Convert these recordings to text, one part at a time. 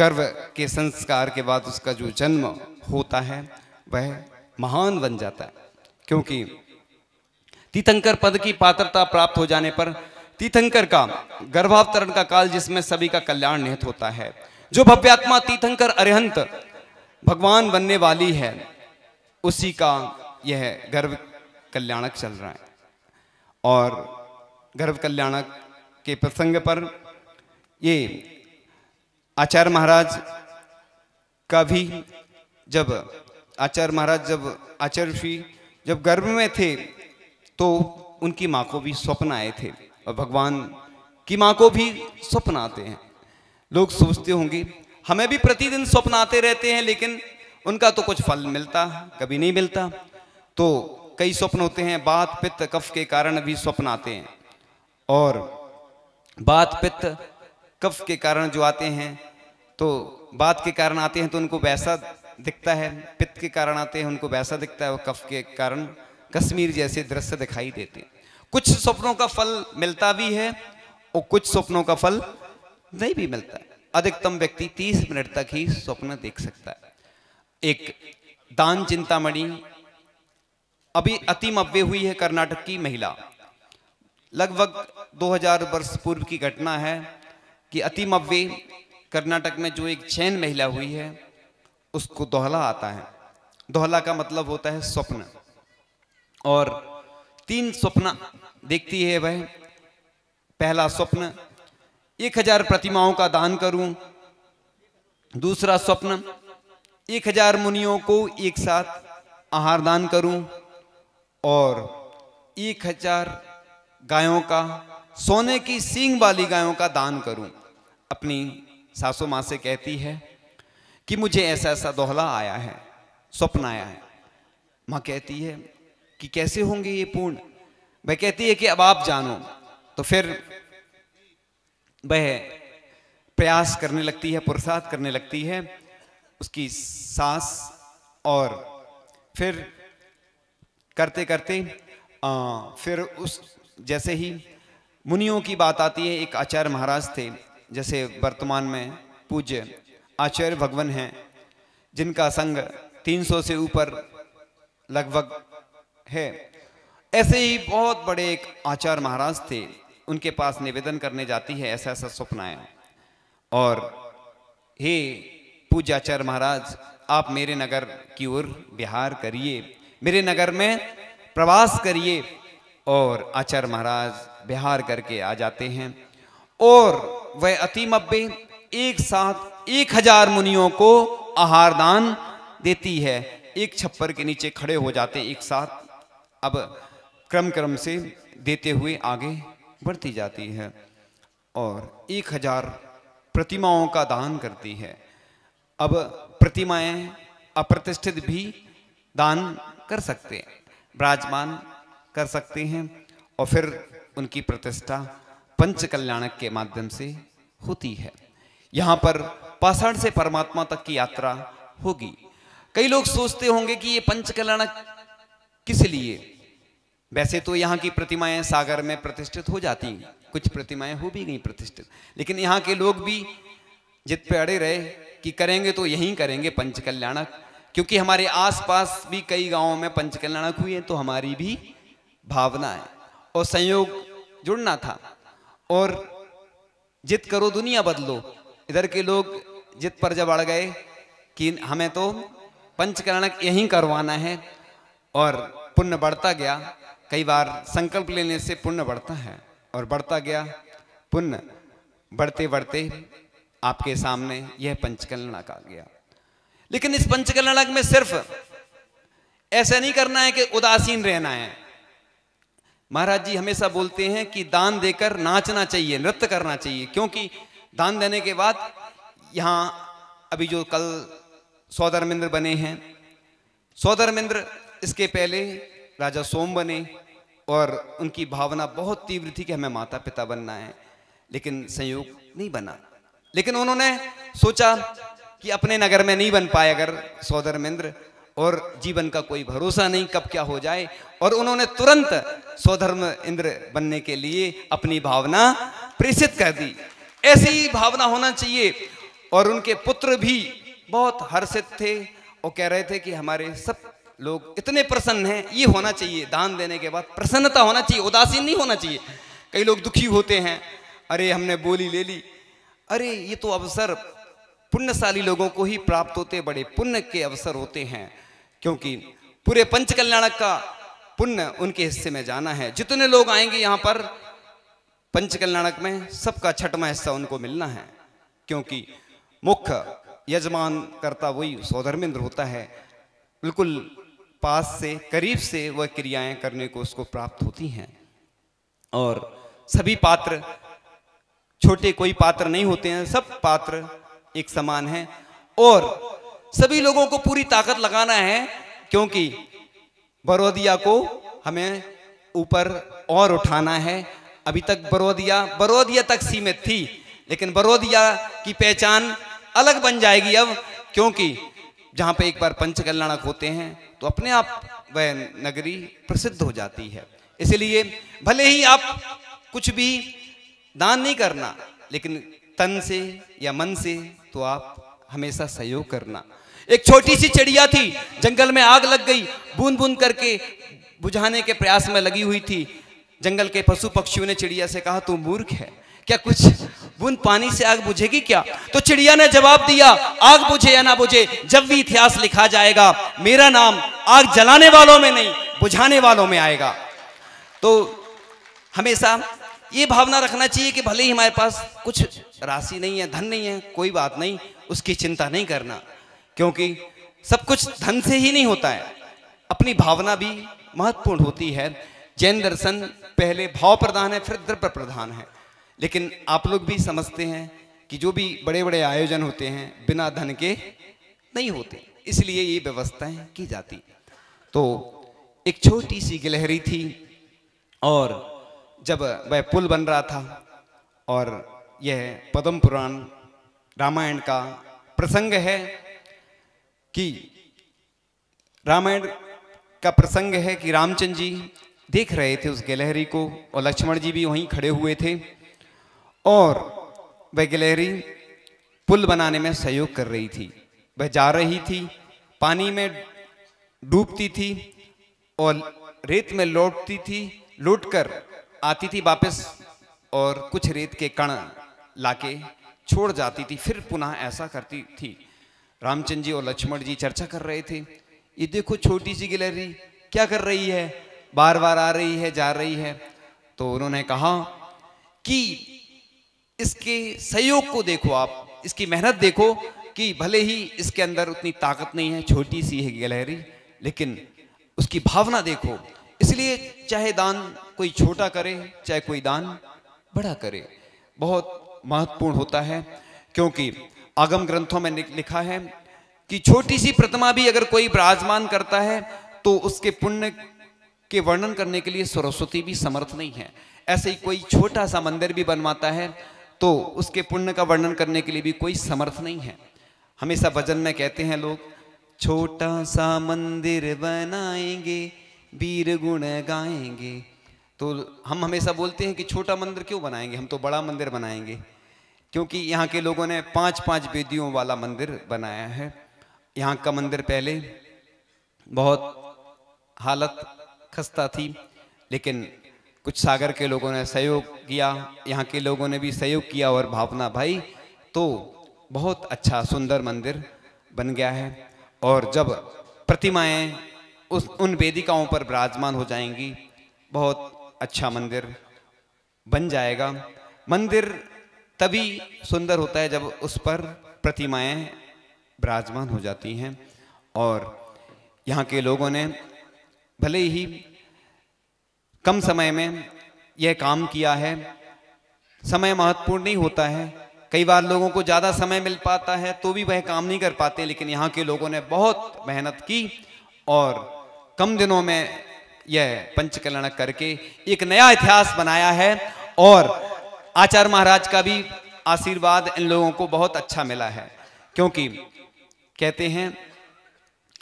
गर्भ के संस्कार के बाद उसका जो जन्म होता है वह महान बन जाता है, क्योंकि तीर्थंकर पद की पात्रता प्राप्त हो जाने पर तीर्थंकर का गर्भावतरण का काल, जिसमें सभी का कल्याण निहित होता है। जो भव्यात्मा तीर्थंकर अरिहंत भगवान बनने वाली है, उसी का यह गर्भ कल्याणक चल रहा है। और गर्भ कल्याणक के प्रसंग पर ये आचार्य महाराज का भी, जब आचार्य श्री जब गर्भ में थे तो उनकी माँ को भी स्वप्न आए थे, और भगवान की माँ को भी स्वप्न आते हैं। लोग सोचते होंगे हमें भी प्रतिदिन स्वप्न आते रहते हैं, लेकिन उनका तो कुछ फल मिलता कभी नहीं मिलता। तो कई स्वप्न होते हैं, बात पित्त कफ के कारण भी स्वप्न आते हैं, और बात पित्त कफ के कारण जो आते हैं, तो बात के कारण आते हैं तो उनको वैसा दिखता है, पित्त के कारण आते हैं उनको वैसा दिखता है, और कफ के कारण कश्मीर जैसे दृश्य दिखाई देते हैं। कुछ स्वप्नों का फल मिलता भी है और कुछ स्वप्नों का फल नहीं भी मिलता है। अधिकतम व्यक्ति 30 मिनट तक ही स्वप्न देख सकता है। एक दान चिंतामणि अभी अतिमव्य हुई है, कर्नाटक की महिला। लगभग 2000 वर्ष पूर्व की घटना है कि अतिमव्य कर्नाटक में जो एक जैन महिला हुई है, उसको दोहला आता है। दोहला का मतलब होता है स्वप्न, और 3 स्वप्न देखती है वह। पहला स्वप्न 1000 प्रतिमाओं का दान करूं। दूसरा स्वप्न 1000 मुनियों को एक साथ आहार दान करूं, और 1000 गायों का, सोने की सींग वाली गायों का दान करूं। अपनी सासू माँ से कहती है कि मुझे ऐसा ऐसा दोहला आया है, स्वप्न आया है। माँ कहती है कि कैसे होंगे ये पूर्ण। वह कहती है कि अब आप जानो। तो फिर वह प्रयास करने लगती है, पुरुषार्थ करने लगती है उसकी सास, और फिर करते करते फिर उस जैसे ही मुनियों की बात आती है। एक आचार्य महाराज थे, जैसे वर्तमान में पूज्य आचार्य भगवान हैं, जिनका संग 300 से ऊपर लगभग है। ऐसे ही बहुत बड़े एक आचार्य महाराज थे, उनके पास निवेदन करने जाती है, ऐसा ऐसा स्वप्न आया, और हे पूज्य आचार्य महाराज, आप मेरे नगर की ओर विहार करिए, मेरे नगर में प्रवास करिए। और आचार्य महाराज विहार करके आ जाते हैं, और वह अतिमव्य एक साथ 1000 मुनियों को आहार दान देती है। एक छप्पर के नीचे खड़े हो जाते एक साथ। अब क्रम क्रम से देते हुए आगे बढ़ती जाती है, और 1000 प्रतिमाओं का दान करती है। अब प्रतिमाएं अप्रतिष्ठित भी दान कर सकते हैं, विराजमान कर सकते हैं, और फिर उनकी प्रतिष्ठा पंच कल्याणक के माध्यम से होती है। यहाँ पर पाषाण से परमात्मा तक की यात्रा होगी। कई लोग सोचते होंगे कि ये पंच कल्याणक किस लिए। वैसे तो यहाँ की प्रतिमाएं सागर में प्रतिष्ठित हो जाती, कुछ प्रतिमाएं हो भी गई प्रतिष्ठित, लेकिन यहाँ के लोग भी जिद पे अड़े रहे कि करेंगे तो यहीं करेंगे पंच कल्याणक, क्योंकि हमारे आसपास भी कई गांवों में पंच कल्याणक हुए हैं। तो हमारी भी भावना है और संयोग जुड़ना था, और जिद करो दुनिया बदलो। इधर के लोग जिद पर जब अड़ गए कि हमें तो पंच कल्याणक यहीं करवाना है, और पुण्य बढ़ता गया। कई बार संकल्प लेने से पुण्य बढ़ता है, और बढ़ता गया पुण्य, बढ़ते बढ़ते आपके सामने यह पंचकल्याणक आ गया। लेकिन इस पंचकल्याणक में सिर्फ ऐसा नहीं करना है कि उदासीन रहना है। महाराज जी हमेशा बोलते हैं कि दान देकर नाचना चाहिए, नृत्य करना चाहिए, क्योंकि दान देने के बाद यहाँ अभी जो कल सौधर्मेंद्र बने हैं, सौधर्मेंद्र इसके पहले राजा सोम बने, और उनकी भावना बहुत तीव्र थी कि हमें माता पिता बनना है, लेकिन संयोग नहीं बना। लेकिन उन्होंने सोचा कि अपने नगर में नहीं बन पाए अगर सौधर्मेंद्र, और जीवन का कोई भरोसा नहीं कब क्या हो जाए, और उन्होंने तुरंत सौधर्मेंद्र बनने के लिए अपनी भावना प्रेषित कर दी। ऐसी भावना होना चाहिए। और उनके पुत्र भी बहुत हर्षित थे और कह रहे थे कि हमारे सब लोग इतने प्रसन्न हैं। ये होना चाहिए, दान देने के बाद प्रसन्नता होना चाहिए, उदासीन नहीं होना चाहिए। कई लोग दुखी होते हैं, अरे हमने बोली ले ली। अरे ये तो अवसर पुण्यशाली लोगों को ही प्राप्त होते, बड़े पुण्य के अवसर होते हैं, क्योंकि पूरे पंचकल्याणक का पुण्य उनके हिस्से में जाना है। जितने लोग आएंगे यहाँ पर पंचकल्याणक में, सबका छठवां हिस्सा उनको मिलना है, क्योंकि मुख्य यजमान करता वही सौधर्मेंद्र होता है। बिल्कुल पास से, करीब से वह क्रियाएं करने को उसको प्राप्त होती हैं। और सभी पात्र, छोटे कोई पात्र नहीं होते हैं, सब पात्र एक समान हैं और सभी लोगों को पूरी ताकत लगाना है, क्योंकि बरोदिया को हमें ऊपर और उठाना है। अभी तक बरोदिया तक सीमित थी, लेकिन बरोदिया की पहचान अलग बन जाएगी अब, क्योंकि जहां पे एक बार पंचकल्याणक होते हैं तो अपने आप वह नगरी प्रसिद्ध हो जाती है। इसलिए भले ही आप कुछ भी दान नहीं करना, लेकिन तन से या मन से तो आप हमेशा सहयोग करना। एक छोटी सी चिड़िया थी, जंगल में आग लग गई, बूंद बूंद करके बुझाने के प्रयास में लगी हुई थी। जंगल के पशु पक्षियों ने चिड़िया से कहा, तू मूर्ख है क्या, कुछ बूंद पानी से आग बुझेगी क्या? तो चिड़िया ने जवाब दिया, आग बुझे या ना बुझे, जब भी इतिहास लिखा जाएगा मेरा नाम आग जलाने वालों में नहीं, बुझाने वालों में आएगा। तो हमेशा ये भावना रखना चाहिए कि भले ही हमारे पास कुछ राशि नहीं है, धन नहीं है, कोई बात नहीं, उसकी चिंता नहीं करना, क्योंकि सब कुछ धन से ही नहीं होता है, अपनी भावना भी महत्वपूर्ण होती है। जैन दर्शन पहले भाव प्रधान है, फिर द्रव्य प्रधान है, लेकिन आप लोग भी समझते हैं कि जो भी बड़े बड़े आयोजन होते हैं बिना धन के नहीं होते, इसलिए ये व्यवस्थाएं की जाती। तो एक छोटी सी गिलहरी थी, और जब वह पुल बन रहा था, और यह पद्म पुराण रामायण का प्रसंग है कि रामायण का प्रसंग है कि रामचंद्र जी देख रहे थे उस गिलहरी को, और लक्ष्मण जी भी वहीं खड़े हुए थे, और वह गिलहरी पुल बनाने में सहयोग कर रही थी। वह जा रही थी, पानी में डूबती थी और रेत में लौटती थी, लौटकर आती थी वापस, और कुछ रेत के कण लाके छोड़ जाती थी, फिर पुनः ऐसा करती थी। रामचंद्र जी और लक्ष्मण जी चर्चा कर रहे थे, ये देखो छोटी सी गिलहरी क्या कर रही है, बार बार आ रही है, जा रही है। तो उन्होंने कहा कि इसके सहयोग को देखो, आप इसकी मेहनत देखो, कि भले ही इसके अंदर उतनी ताकत नहीं है, छोटी सी है गिलहरी, लेकिन उसकी भावना देखो। इसलिए चाहे दान कोई छोटा करे, चाहे कोई दान बड़ा करे, बहुत महत्वपूर्ण होता है, क्योंकि आगम ग्रंथों में लिखा है कि छोटी सी प्रतिमा भी अगर कोई विराजमान करता है तो उसके पुण्य के वर्णन करने के लिए सरस्वती भी समर्थ नहीं है। ऐसे ही कोई छोटा सा मंदिर भी बनवाता है तो उसके पुण्य का वर्णन करने के लिए भी कोई समर्थ नहीं है। हमेशा भजन में कहते हैं लोग, छोटा सा मंदिर बनाएंगे, वीर गुण गाएंगे। तो हम हमेशा बोलते हैं कि छोटा मंदिर क्यों बनाएंगे, हम तो बड़ा मंदिर बनाएंगे, क्योंकि यहाँ के लोगों ने 5-5 वेदियों वाला मंदिर बनाया है। यहाँ का मंदिर पहले बहुत हालत खस्ता थी, लेकिन कुछ सागर के लोगों ने सहयोग किया, यहाँ के लोगों ने भी सहयोग किया और भावना भाई, तो बहुत अच्छा सुंदर मंदिर बन गया है। और जब प्रतिमाएं उन वेदिकाओं पर विराजमान हो जाएंगी, बहुत अच्छा मंदिर बन जाएगा। मंदिर तभी सुंदर होता है जब उस पर प्रतिमाएं विराजमान हो जाती हैं। और यहाँ के लोगों ने भले ही कम समय में यह काम किया है, समय महत्वपूर्ण नहीं होता है, कई बार लोगों को ज़्यादा समय मिल पाता है तो भी वह काम नहीं कर पाते, लेकिन यहाँ के लोगों ने बहुत मेहनत की और कम दिनों में यह पंचकल्याणक करके एक नया इतिहास बनाया है। और आचार्य महाराज का भी आशीर्वाद इन लोगों को बहुत अच्छा मिला है, क्योंकि कहते हैं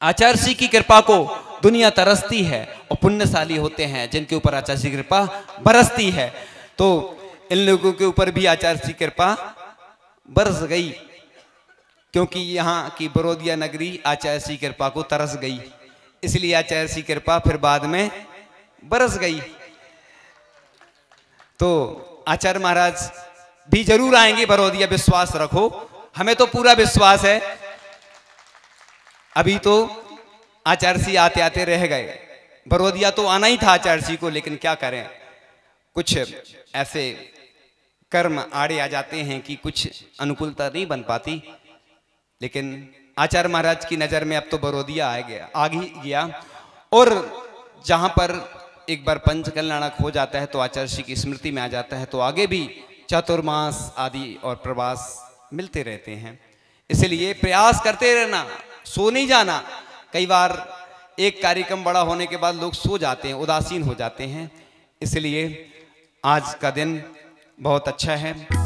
आचार्य श्री की कृपा को दुनिया तरसती है और पुण्यशाली होते हैं जिनके ऊपर आचार्य श्री की कृपा बरसती है। तो इन लोगों के ऊपर भी आचार्य श्री की कृपा बरस गई क्योंकि यहाँ की बरोदिया नगरी आचार्य श्री कृपा को तरस गई, इसलिए आचार्य श्री कृपा फिर बाद में बरस गई। तो आचार्य महाराज भी जरूर आएंगे बरोदिया, विश्वास रखो, हमें तो पूरा विश्वास है। अभी तो आचार्य श्री आते आते रह गए, बरोदिया तो आना ही था आचार्य श्री को, लेकिन क्या करें, कुछ ऐसे कर्म आड़े आ जाते हैं कि कुछ अनुकूलता नहीं बन पाती। लेकिन आचार्य महाराज की नज़र में अब तो बरोदिया आ गया। और जहाँ पर एक बार पंच कल्याणक हो जाता है तो आचार्य श्री की स्मृति में आ जाता है, तो आगे भी चातुर्मास आदि और प्रवास मिलते रहते हैं। इसलिए प्रयास करते रहना, सो नहीं जाना। कई बार एक कार्यक्रम बड़ा होने के बाद लोग सो जाते हैं, उदासीन हो जाते हैं। इसलिए आज का दिन बहुत अच्छा है।